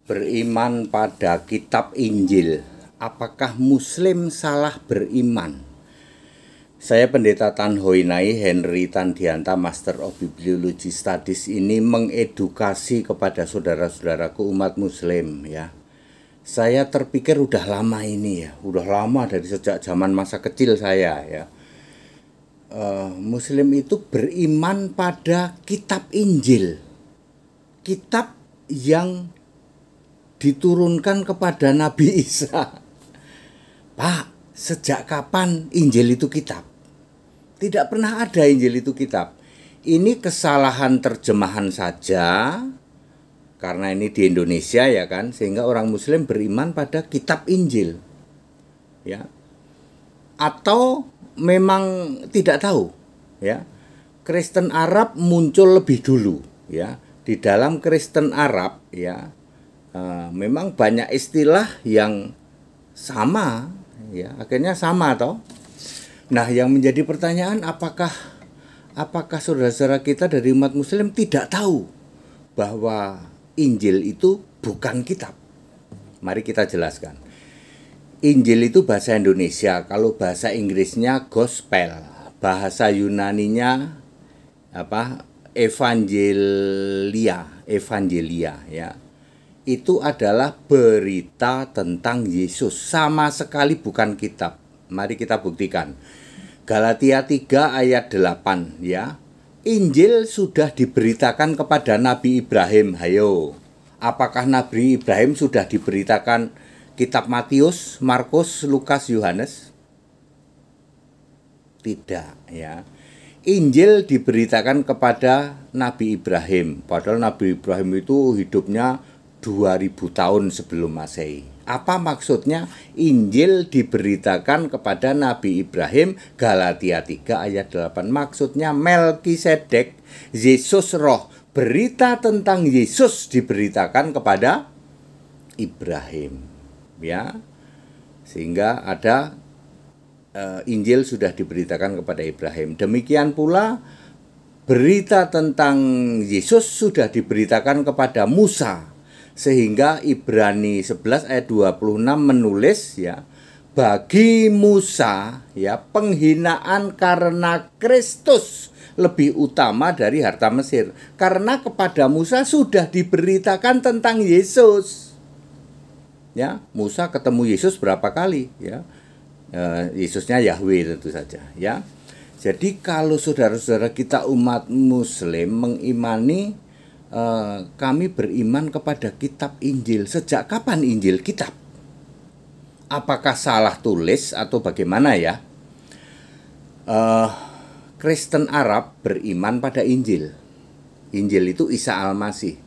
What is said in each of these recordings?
Beriman pada kitab Injil. Apakah Muslim salah beriman? Saya Pendeta Tan Hoinai Henry Tandianta, Master of Bibliology Studies ini mengedukasi kepada saudara-saudaraku umat Muslim ya. Saya terpikir udah lama ini ya, udah lama dari sejak zaman masa kecil saya ya. Muslim itu beriman pada kitab Injil, kitab yang diturunkan kepada Nabi Isa. Pak, sejak kapan Injil itu kitab? Tidak pernah ada Injil itu kitab. Ini kesalahan terjemahan saja, karena ini di Indonesia ya kan, sehingga orang Muslim beriman pada kitab Injil. Ya. Atau memang tidak tahu, ya. Kristen Arab muncul lebih dulu, ya. Di dalam Kristen Arab, ya, memang banyak istilah yang sama, ya, akhirnya sama toh. Nah, yang menjadi pertanyaan apakah saudara-saudara kita dari umat Muslim tidak tahu bahwa Injil itu bukan kitab? Mari kita jelaskan. Injil itu bahasa Indonesia, kalau bahasa Inggrisnya gospel, bahasa Yunaninya evangelia ya. Itu adalah berita tentang Yesus, sama sekali bukan kitab. Mari kita buktikan. Galatia 3 ayat 8 ya. Injil sudah diberitakan kepada Nabi Ibrahim. Hayo, apakah Nabi Ibrahim sudah diberitakan kitab Matius, Markus, Lukas, Yohanes? Tidak ya. Injil diberitakan kepada Nabi Ibrahim. Padahal Nabi Ibrahim itu hidupnya 2000 tahun sebelum Masehi. Apa maksudnya Injil diberitakan kepada Nabi Ibrahim? Galatia 3 ayat 8. Maksudnya Melkisedek, Yesus roh. Berita tentang Yesus diberitakan kepada Ibrahim. Ya. Sehingga ada Injil sudah diberitakan kepada Ibrahim. Demikian pula berita tentang Yesus sudah diberitakan kepada Musa. Sehingga Ibrani 11 ayat 26 menulis ya, bagi Musa ya penghinaan karena Kristus lebih utama dari harta Mesir. Karena kepada Musa sudah diberitakan tentang Yesus. Ya, Musa ketemu Yesus berapa kali ya? Yesusnya Yahweh tentu saja ya. Jadi kalau saudara-saudara kita umat Muslim mengimani kami beriman kepada kitab Injil. Sejak kapan Injil kitab? Apakah salah tulis atau bagaimana ya? Kristen Arab beriman pada Injil. Injil itu Isa Al-Masih.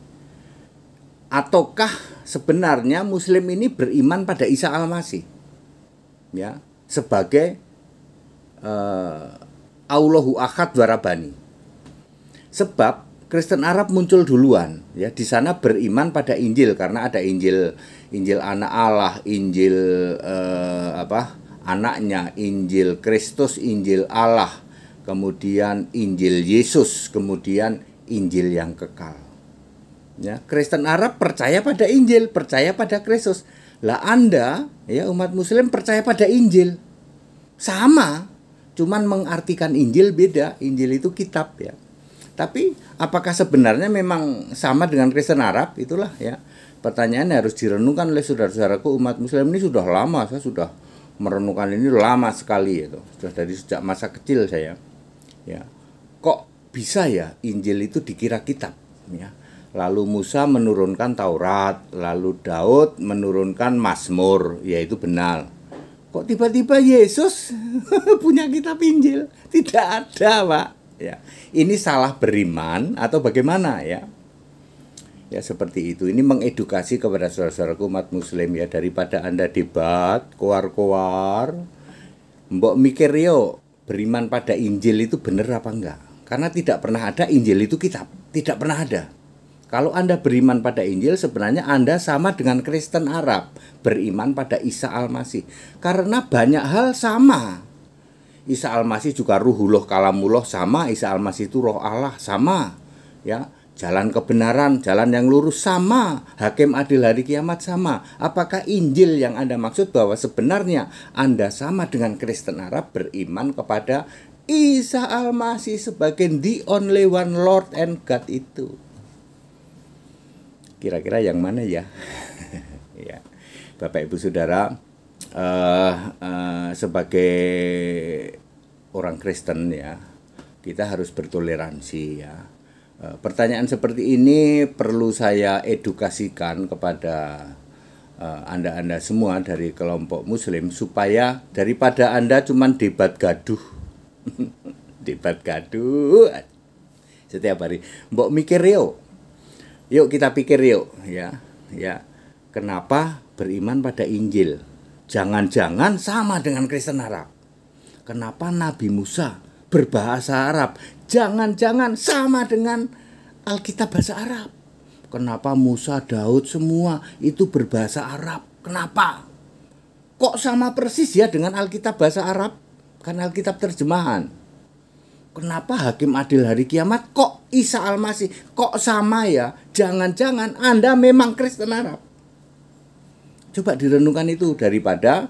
Ataukah sebenarnya Muslim ini beriman pada Isa Al-Masih? Ya, sebagai Allahu Ahad wa Rabbani. Sebab Kristen Arab muncul duluan ya, di sana beriman pada Injil karena ada Injil anak Allah, Injil anaknya, Injil Kristus, Injil Allah, kemudian Injil Yesus, kemudian Injil yang kekal. Ya, Kristen Arab percaya pada Injil, percaya pada Kristus. Lah Anda ya umat Muslim percaya pada Injil. Sama, cuman mengartikan Injil beda. Injil itu kitab ya. Tapi apakah sebenarnya memang sama dengan Kristen Arab? Itulah ya. Pertanyaannya harus direnungkan oleh saudara-saudaraku umat Muslim ini sudah lama. Saya sudah merenungkan ini lama sekali itu. Sudah dari sejak masa kecil saya. Ya. Kok bisa ya Injil itu dikira kitab ya? Lalu Musa menurunkan Taurat, lalu Daud menurunkan Mazmur, yaitu benar. Kok tiba-tiba Yesus punya kitab Injil? Tidak ada, Pak. Ya, ini salah beriman atau bagaimana ya? Ya seperti itu. Ini mengedukasi kepada saudara-saudaraku umat Muslim ya, daripada Anda debat, koar-koar, mbok mikir yo beriman pada Injil itu benar apa enggak? Karena tidak pernah ada Injil itu kitab, tidak pernah ada. Kalau Anda beriman pada Injil, sebenarnya Anda sama dengan Kristen Arab, beriman pada Isa Al-Masih. Karena banyak hal sama. Isa Al-Masih juga ruhullah kalamullah sama, Isa Al-Masih itu roh Allah sama. Ya, jalan kebenaran, jalan yang lurus sama, hakim adil hari kiamat sama. Apakah Injil yang Anda maksud bahwa sebenarnya Anda sama dengan Kristen Arab beriman kepada Isa Al-Masih sebagai the only one Lord and God itu? Kira-kira yang mana ya? Ya, Bapak Ibu Saudara, sebagai orang Kristen ya, kita harus bertoleransi ya. Pertanyaan seperti ini perlu saya edukasikan kepada Anda semua dari kelompok Muslim, supaya daripada Anda cuman debat gaduh debat gaduh setiap hari, mbok mikir yuk kita pikir yuk ya, kenapa beriman pada Injil? Jangan-jangan sama dengan Kristen Arab. Kenapa Nabi Musa berbahasa Arab? Jangan-jangan sama dengan Alkitab bahasa Arab. Kenapa Musa, Daud semua itu berbahasa Arab? Kenapa? Kok sama persis ya dengan Alkitab bahasa Arab? Kan Alkitab terjemahan. Kenapa hakim adil hari kiamat kok Isa Al-Masih? Kok sama ya? Jangan-jangan Anda memang Kristen Arab. Coba direnungkan itu, daripada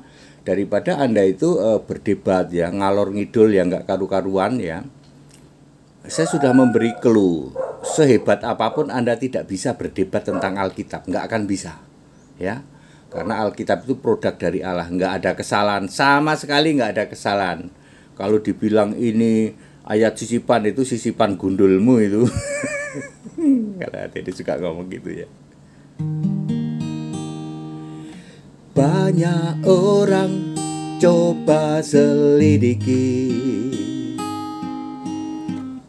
Anda itu berdebat ya, ngalor ngidul ya, nggak karu-karuan ya. Saya sudah memberi clue, sehebat apapun Anda tidak bisa berdebat tentang Alkitab, nggak akan bisa ya, karena Alkitab itu produk dari Allah, nggak ada kesalahan, sama sekali nggak ada kesalahan. Kalau dibilang ini ayat sisipan, itu sisipan gundulmu itu. Kalau ada suka ngomong gitu ya. Banyak orang coba selidiki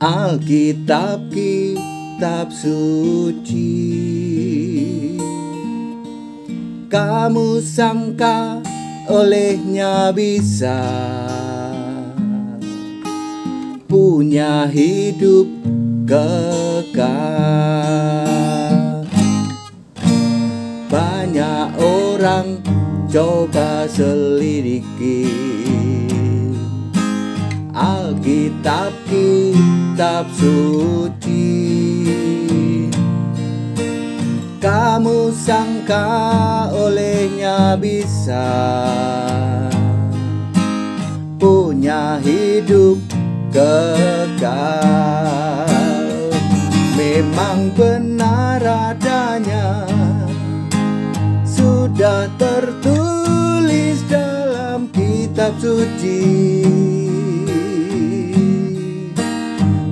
Alkitab, kitab suci. Kamu sangka olehnya bisa punya hidup kekal. Banyak orang coba selidiki Alkitab, kitab suci. Kamu sangka olehnya bisa punya hidup kekal. Memang benar adanya, sudah tertulis dalam kitab suci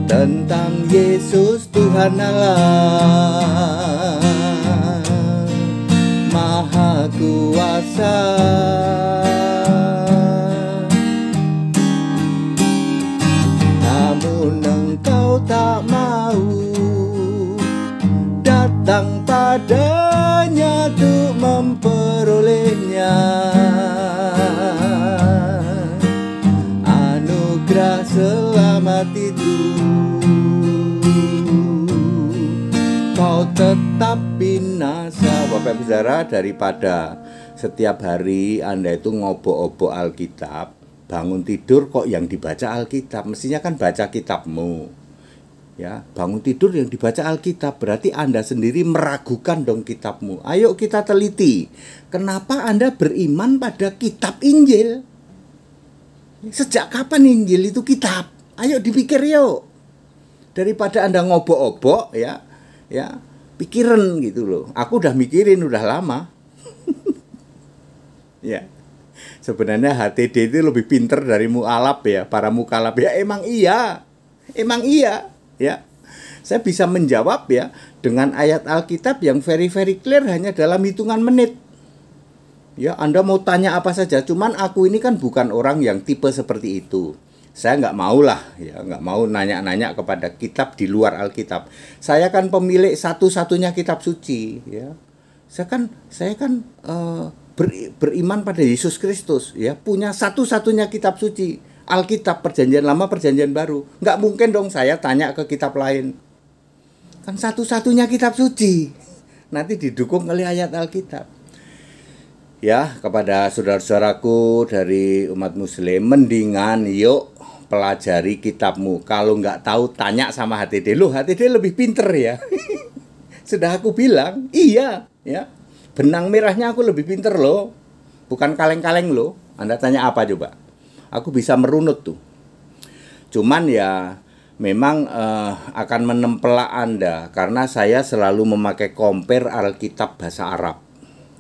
tentang Yesus Tuhan Allah Maha Kuasa. Namun engkau tak mau datang padanya untuk memperolehnya. Anugerah selamat itu kau tetap binasa. Bapak Ibu Saudara, daripada setiap hari Anda itu ngobok-obok Alkitab, bangun tidur kok yang dibaca Alkitab, mestinya kan baca kitabmu. Ya, bangun tidur yang dibaca Alkitab, berarti Anda sendiri meragukan dong kitabmu. Ayo kita teliti, kenapa Anda beriman pada kitab Injil? Sejak kapan Injil itu kitab? Ayo dipikir yuk. Daripada Anda ngobok-obok ya, pikiran gitu loh. Aku udah mikirin udah lama. Ya. Sebenarnya HTD itu lebih pinter dari mualaf ya, para mukalaf ya. Emang iya ya. Saya bisa menjawab ya dengan ayat Alkitab yang very clear hanya dalam hitungan menit. Ya, Anda mau tanya apa saja, cuman aku ini kan bukan orang yang tipe seperti itu. Saya nggak mau lah ya, nggak mau nanya-nanya kepada kitab di luar Alkitab. Saya kan pemilik satu-satunya kitab suci ya. Saya kan beriman pada Yesus Kristus ya, punya satu-satunya kitab suci, Alkitab, Perjanjian Lama, Perjanjian Baru. Nggak mungkin dong saya tanya ke kitab lain. Kan satu-satunya kitab suci, nanti didukung oleh ayat Alkitab. Ya, kepada saudara-saudaraku dari umat Muslim, mendingan yuk pelajari kitabmu. Kalau nggak tahu tanya sama HTD. Loh, HTD lebih pinter ya. Sudah aku bilang, iya ya. Benang merahnya aku lebih pinter loh. Bukan kaleng-kaleng loh. Anda tanya apa coba? Aku bisa merunut tuh. Cuman ya memang akan menempelak Anda karena saya selalu memakai compare Alkitab bahasa Arab.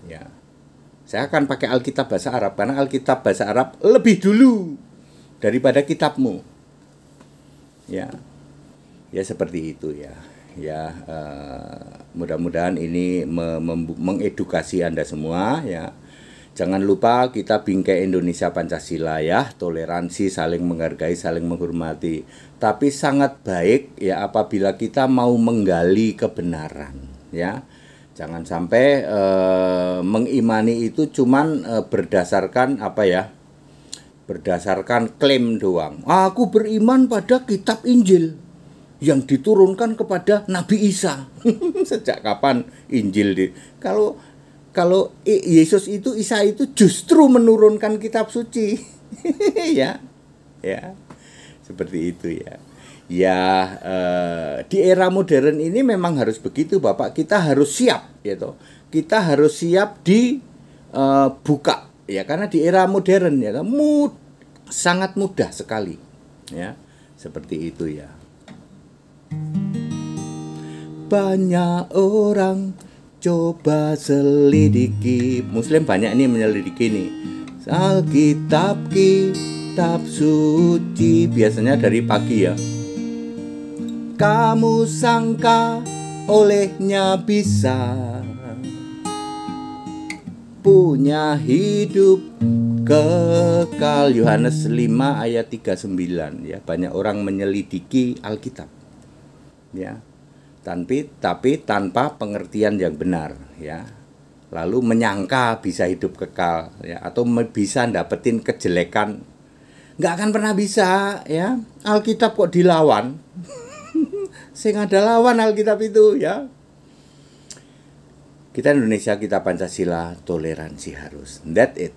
Ya. Saya akan pakai Alkitab bahasa Arab karena Alkitab bahasa Arab lebih dulu daripada kitabmu. Ya. Ya seperti itu ya. Ya mudah-mudahan ini mengedukasi Anda semua ya. Jangan lupa kita bingkai Indonesia Pancasila ya, toleransi, saling menghargai, saling menghormati. Tapi sangat baik ya apabila kita mau menggali kebenaran ya. Jangan sampai mengimani itu cuman berdasarkan apa ya? Berdasarkan klaim doang. Aku beriman pada kitab Injil yang diturunkan kepada Nabi Isa. Sejak kapan Injil kalau Yesus itu, Isa itu justru menurunkan kitab suci. Ya. Ya. Seperti itu ya. Ya, di era modern ini memang harus begitu, Bapak. Kita harus siap, gitu. Kita harus siap dibuka, ya, karena di era modern ya, sangat mudah sekali, ya, seperti itu ya. Banyak orang coba selidiki, Muslim banyak nih menyelidiki nih, Alkitab, kitab suci, biasanya dari pagi ya. Kamu sangka olehnya bisa punya hidup kekal. Yohanes 5 ayat 39 ya. Banyak orang menyelidiki Alkitab ya. Tapi tanpa pengertian yang benar ya. Lalu menyangka bisa hidup kekal ya, atau bisa dapetin kejelekan. Nggak akan pernah bisa ya. Alkitab kok dilawan. Sing ada lawan Alkitab itu ya. Kita Indonesia, kita Pancasila, toleransi harus. That's it.